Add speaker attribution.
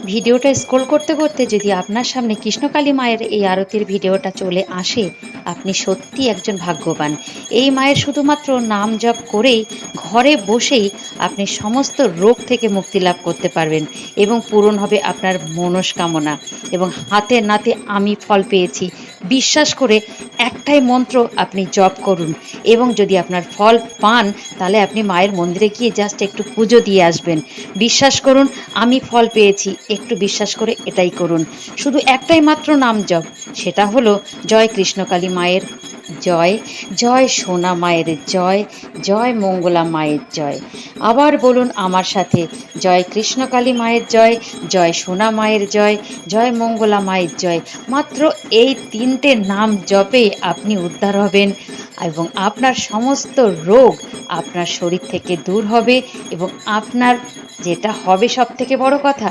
Speaker 1: ভিডিওটা স্ক্রল করতে করতে যদি আপনার সামনে কৃষ্ণকালী মায়ের এই আরতির ভিডিওটা চলে আসে, আপনি সত্যিই একজন ভাগ্যবান। এই মায়ের শুধুমাত্র নাম জপ করেই ঘরে বসেই আপনি সমস্ত রোগ থেকে মুক্তি লাভ করতে পারবেন এবং পূরণ হবে আপনার মনস্কামনা। এবং হাতে নাতে আমি ফল পেয়েছি বিশ্বাস করে একটাই মন্ত্র আপনি জপ করুন, এবং যদি আপনার ফল পান তাহলে আপনি মায়ের মন্দিরে গিয়ে জাস্ট একটু পুজো দিয়ে আসবেন। বিশ্বাস করুন, আমি ফল পেয়েছি, একটু বিশ্বাস করে এটাই করুন। শুধু একটাই মাত্র নাম জপ, সেটা হলো জয় কৃষ্ণকালী মায়ের জয়, জয় সোনা মায়ের জয়, জয় মঙ্গলা মায়ের জয়। আবার বলুন আমার সাথে, জয় কৃষ্ণকালী মায়ের জয়, জয় সোনা মায়ের জয়, জয় মঙ্গলা মায়ের জয়। মাত্র এই তিনটে নাম জপে আপনি উদ্ধার হবেন এবং আপনার সমস্ত রোগ আপনার শরীর থেকে দূর হবে। এবং আপনার যেটা হবে সব থেকে বড় কথা,